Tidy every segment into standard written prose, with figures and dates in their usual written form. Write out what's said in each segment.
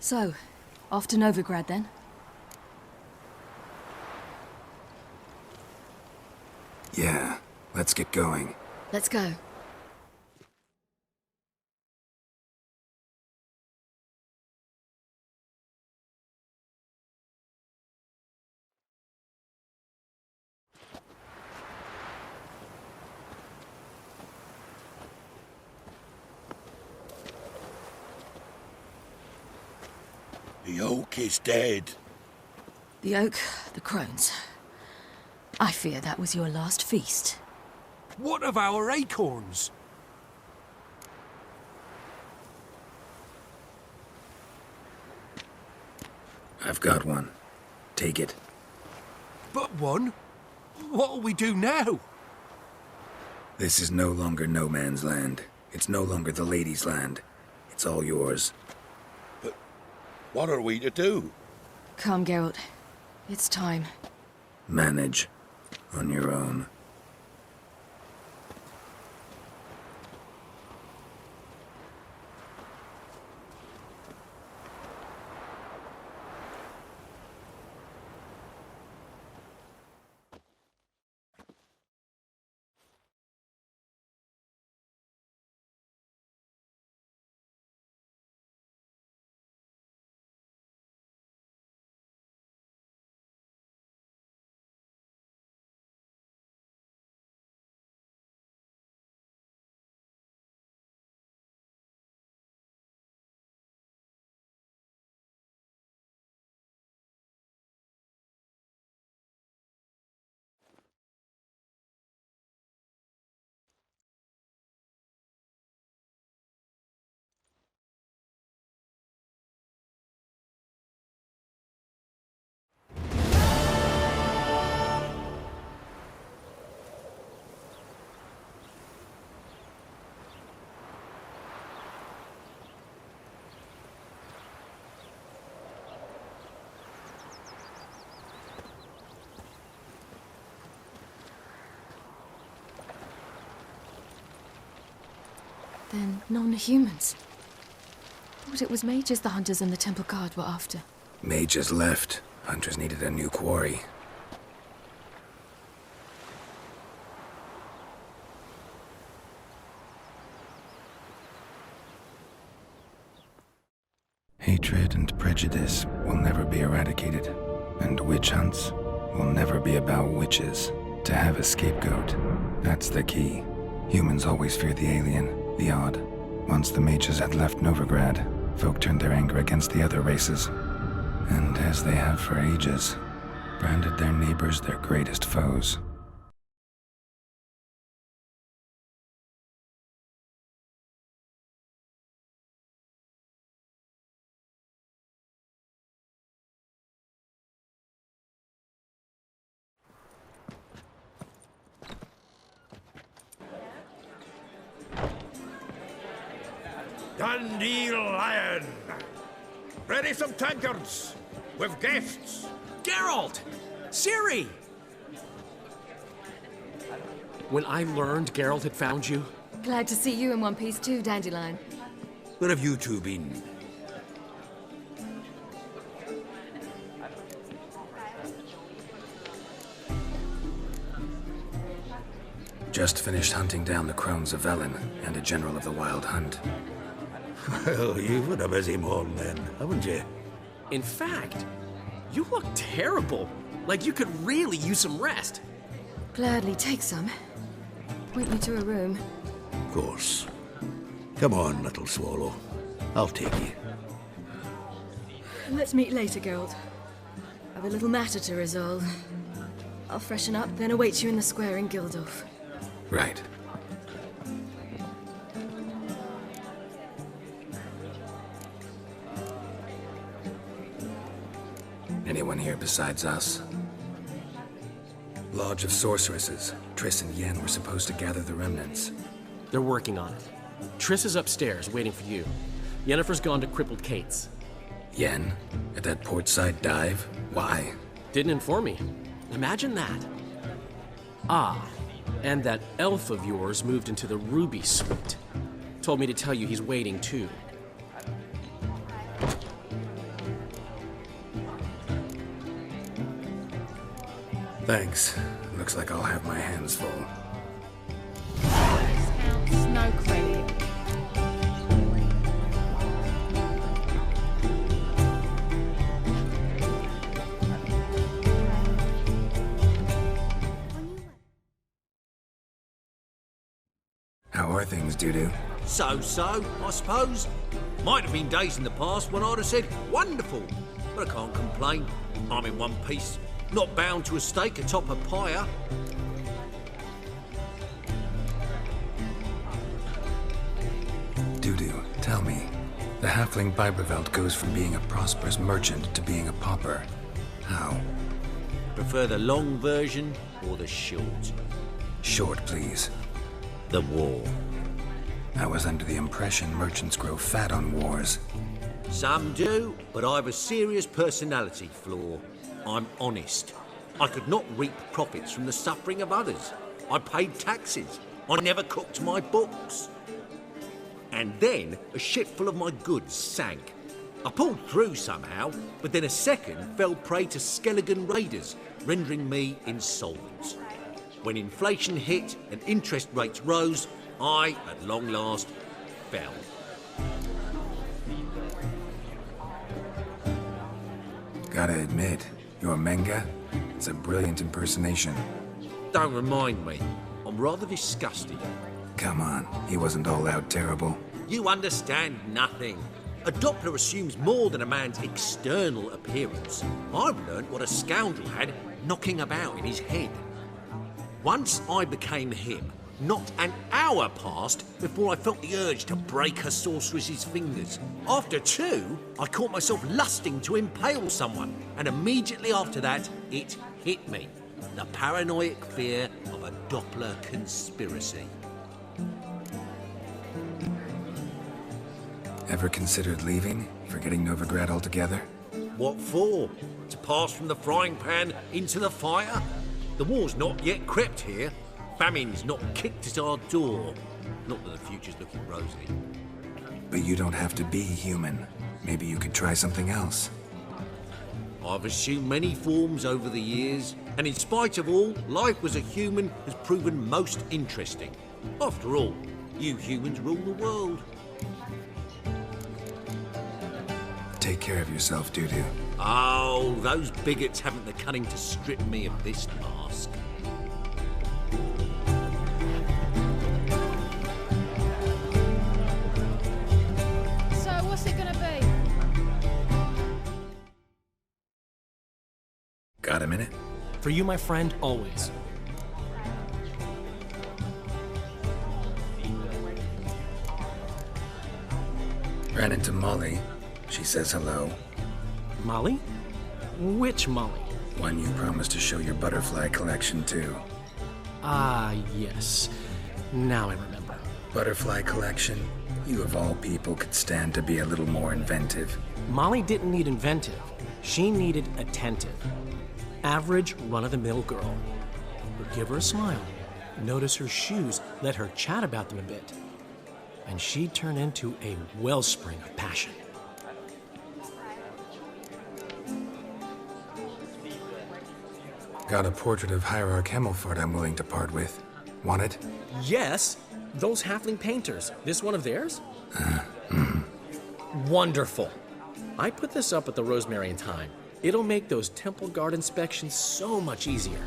So, off to Novigrad then? Yeah, let's get going. Let's go. The oak is dead. The oak, the crones. I fear that was your last feast. What of our acorns? I've got one. Take it. But one? What'll we do now? This is no longer no man's land. It's no longer the lady's land. It's all yours. What are we to do? Come, Geralt. It's time. Manage. On your own. Then non-humans. Thought it was mages the hunters and the Temple Guard were after. Mages left. Hunters needed a new quarry. Hatred and prejudice will never be eradicated, and witch hunts will never be about witches. To have a scapegoat, that's the key. Humans always fear the alien, the odd. Once the mages had left Novigrad, folk turned their anger against the other races. And as they have for ages, branded their neighbors their greatest foes. Dundee Lion! Ready some tankards! With guests! Geralt! Ciri! When I learned Geralt had found you, Glad to see you in one piece too, Dandelion. Where have you two been? Just finished hunting down the crones of Velen and a general of the Wild Hunt. Well, you've had a busy morning then, haven't you? in fact, you look terrible. Like you could really use some rest. Gladly take some. Point me to a room. Of course. Come on, little swallow. I'll take you. Let's meet later, Geralt. I've a little matter to resolve. I'll freshen up, then await you in the square in Gildorf. Right. Anyone here besides us? Lodge of Sorceresses. Triss and Yen were supposed to gather the remnants. They're working on it. Triss is upstairs, waiting for you. Yennefer's gone to Crippled Kate's. Yen? At that portside dive? Why? Didn't inform me. Imagine that. Ah, and that elf of yours moved into the Ruby Suite. Told me to tell you he's waiting too. Thanks. Looks like I'll have my hands full. Discounts, no credit. How are things, Dudu? So-so, I suppose. Might have been days in the past when I'd have said, wonderful. But I can't complain. I'm in one piece. Not bound to a stake atop a pyre. Dudu, tell me. The halfling Biberveld goes from being a prosperous merchant to being a pauper. How? Prefer the long version or the short? Short, please. The war. I was under the impression merchants grow fat on wars. Some do, but I have a serious personality flaw. I'm honest. I could not reap profits from the suffering of others. I paid taxes. I never cooked my books. And then a ship full of my goods sank. I pulled through somehow, but then a second fell prey to Skelligan raiders, rendering me insolvent. When inflation hit and interest rates rose, I, at long last, fell. Gotta admit, your Menga, it's a brilliant impersonation. Don't remind me. I'm rather disgusted. Come on, he wasn't all out terrible. You understand nothing. A Doppler assumes more than a man's external appearance. I've learnt what a scoundrel had knocking about in his head. Once I became him, not an hour passed before I felt the urge to break her sorceress's fingers. After two, I caught myself lusting to impale someone, and immediately after that, it hit me. The paranoid fear of a Doppler conspiracy. Ever considered leaving? Forgetting Novigrad altogether? What for? To pass from the frying pan into the fire? The war's not yet crept here. Famine's not kicked at our door. Not that the future's looking rosy. But you don't have to be human. Maybe you could try something else. I've assumed many forms over the years, and in spite of all, life as a human has proven most interesting. After all, you humans rule the world. Take care of yourself, Dudu. Oh, those bigots haven't the cunning to strip me of this mask. So, what's it gonna be? Got a minute? For you, my friend, always. Ran into Molly. She says hello. Molly? Which Molly? One you promised to show your butterfly collection to. Ah, yes. Now I remember. Butterfly collection? You of all people could stand to be a little more inventive. Molly didn't need inventive. She needed attentive. Average, run-of-the-mill girl. But give her a smile. Notice her shoes. Let her chat about them a bit. And she'd turn into a wellspring of passion. Got a portrait of Hierarch Hemmelfart I'm willing to part with. Want it? Yes, those halfling painters. This one of theirs? Wonderful. I put this up at the Rosemary in time. It'll make those temple guard inspections so much easier.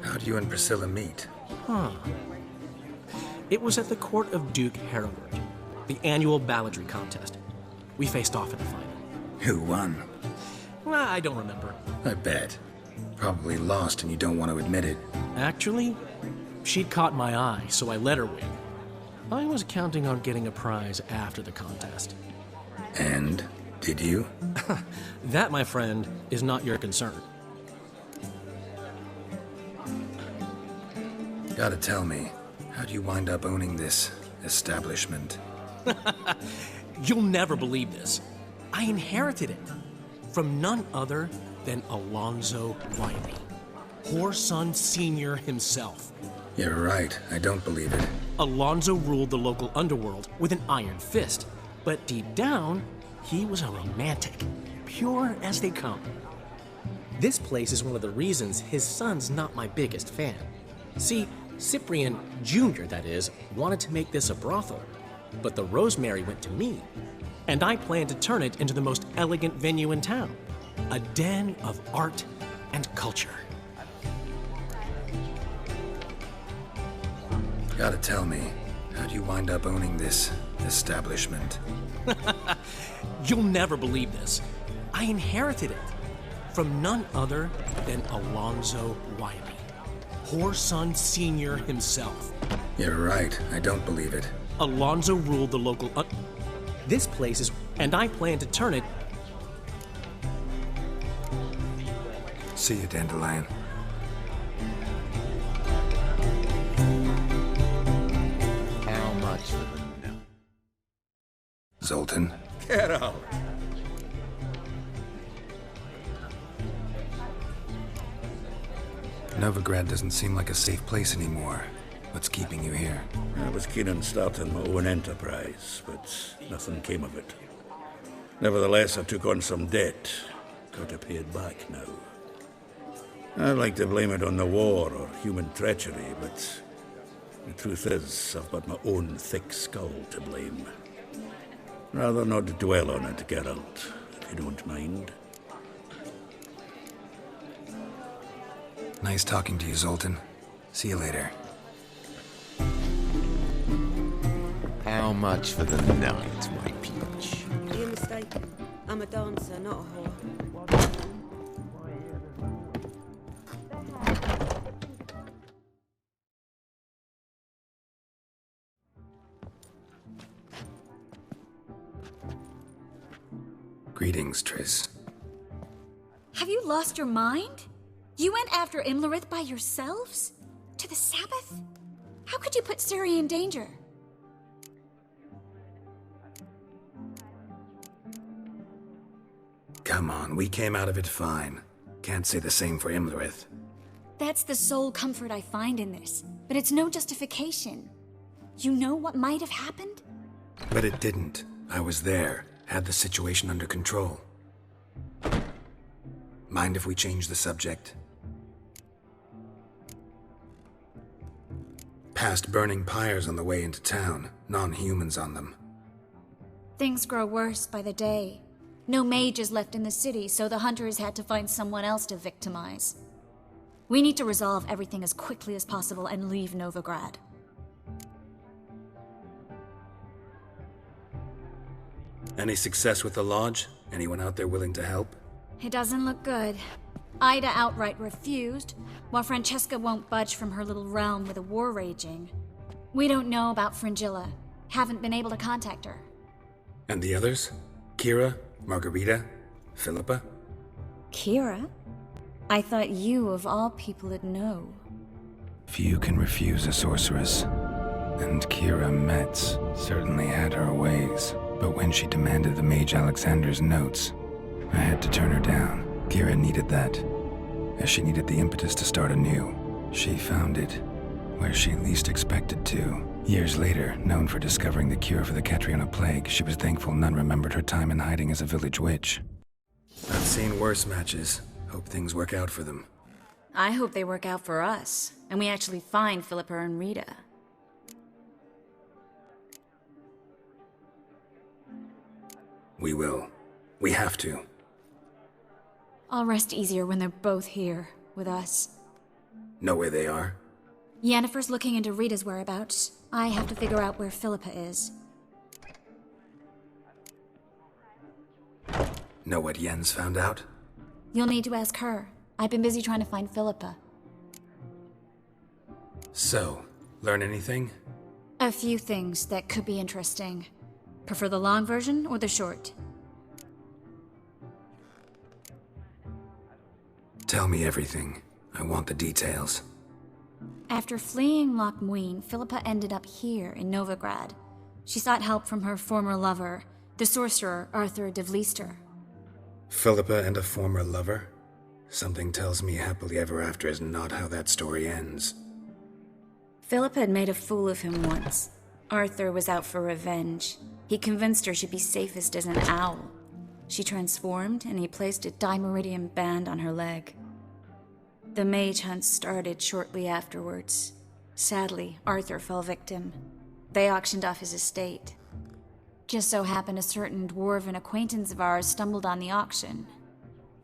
How'd you and Priscilla meet? It was at the court of Duke Hereward, the annual balladry contest. We faced off in the final. Who won? I don't remember. I bet. Probably lost and you don't want to admit it. Actually, she'd caught my eye, so I let her win. I was counting on getting a prize after the contest. And? Did you? That, my friend, is not your concern. Gotta tell me, how'd you wind up owning this establishment? You'll never believe this. I inherited it from none other than Alonzo Wiley, Whoreson Sr. himself. You're right, I don't believe it. Alonzo ruled the local underworld with an iron fist, but deep down, he was a romantic, pure as they come. This place is one of the reasons his son's not my biggest fan. See, Cyprian Jr., that is, wanted to make this a brothel, but the Rosemary went to me, and I plan to turn it into the most elegant venue in town, a den of art and culture. Gotta tell me, how'd you wind up owning this establishment? You'll never believe this. I inherited it from none other than Alonzo Wiley, Whoreson Sr. himself. You're right, I don't believe it. Alonzo ruled the local... this place is... and I plan to turn it... See you, Dandelion. How much for the no? Zoltan? Get out. Novigrad doesn't seem like a safe place anymore. What's keeping you here? I was keen on starting my own enterprise, but nothing came of it. Nevertheless, I took on some debt. Got to pay it back now. I'd like to blame it on the war or human treachery, but the truth is, I've got my own thick skull to blame. Rather not dwell on it, Geralt, if you don't mind. Nice talking to you, Zoltan. See you later. How much for the night, my peach? You're mistaken. I'm a dancer, not a whore. Greetings, Triss. Have you lost your mind? You went after Imlerith by yourselves? To the Sabbath? How could you put Ciri in danger? Come on, we came out of it fine. Can't say the same for Imlerith. That's the sole comfort I find in this, but it's no justification. You know what might have happened? But it didn't. I was there, had the situation under control. Mind if we change the subject? Passed burning pyres on the way into town, non-humans on them. Things grow worse by the day. No mages left in the city, so the hunters had to find someone else to victimize. We need to resolve everything as quickly as possible and leave Novigrad. Any success with the lodge? Anyone out there willing to help? It doesn't look good. Ida outright refused, while Francesca won't budge from her little realm with a war raging. We don't know about Fringilla. Haven't been able to contact her. And the others? Kira? Margarita? Philippa? Kira? I thought you, of all people, would know. Few can refuse a sorceress. And Kira Metz certainly had her ways. But when she demanded the Mage Alexander's notes, I had to turn her down. Kira needed that, as she needed the impetus to start anew. She found it where she least expected to. Years later, known for discovering the cure for the Catriona plague, she was thankful none remembered her time in hiding as a village witch. I've seen worse matches. Hope things work out for them. I hope they work out for us, and we actually find Philippa and Rita. We will. We have to. I'll rest easier when they're both here, with us. Know where they are? Yennefer's looking into Rita's whereabouts. I have to figure out where Philippa is. Know what Yen's found out? You'll need to ask her. I've been busy trying to find Philippa. So, learn anything? A few things that could be interesting. Prefer the long version or the short? Tell me everything. I want the details. After fleeing Loch Muin, Philippa ended up here in Novigrad. She sought help from her former lover, the sorcerer Arthur de Vlister. Philippa and a former lover? Something tells me happily ever after is not how that story ends. Philippa had made a fool of him once. Arthur was out for revenge. He convinced her she'd be safest as an owl. She transformed, and he placed a Dimeridium band on her leg. The mage hunt started shortly afterwards. Sadly, Arthur fell victim. They auctioned off his estate. Just so happened a certain dwarven acquaintance of ours stumbled on the auction.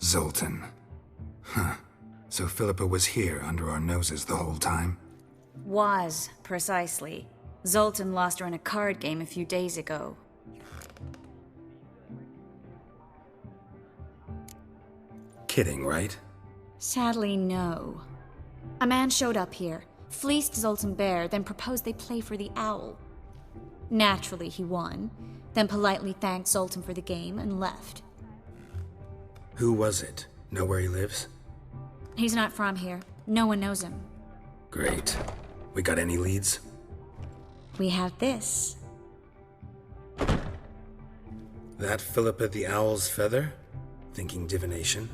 Zoltan. Huh. So Philippa was here under our noses the whole time? Was, precisely. Zoltan lost her in a card game a few days ago. Kidding, right? Sadly, no. A man showed up here, fleeced Zoltan bare, then proposed they play for the owl. Naturally, he won, then politely thanked Zoltan for the game and left. Who was it? Know where he lives? He's not from here. No one knows him. Great. We got any leads? We have this. That Philippa the Owl's feather? Thinking divination?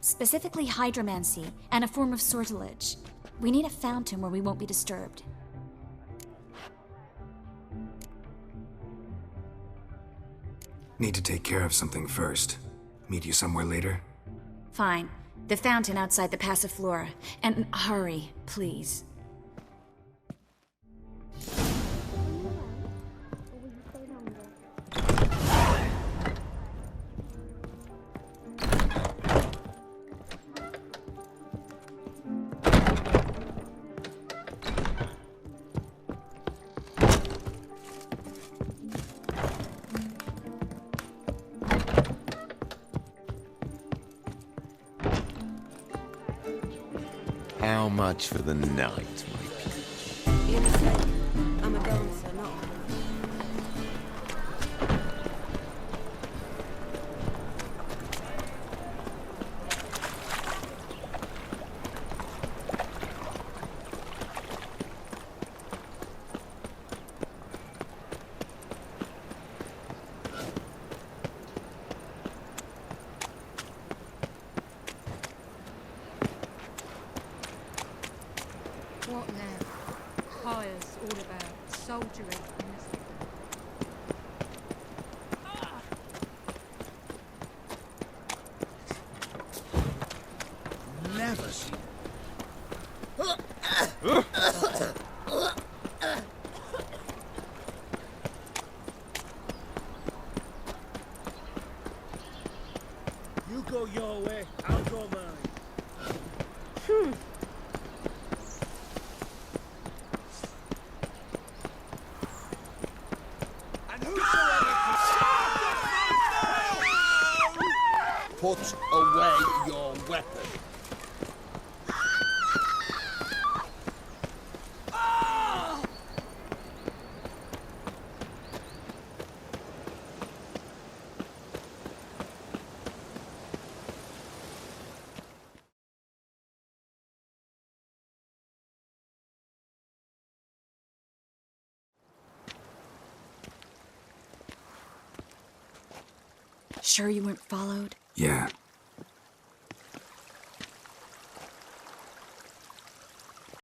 Specifically hydromancy, and a form of sortilege. We need a fountain where we won't be disturbed. Need to take care of something first. Meet you somewhere later? Fine. The fountain outside the Passiflora. And hurry, please. How much for the night, my peach? You're mistaken. I'm a dancer, not a whore. What now? Hire's all about soldiering. Never seen. You go your way, I'll go mine. Put away your weapon. Sure you weren't followed? Yeah,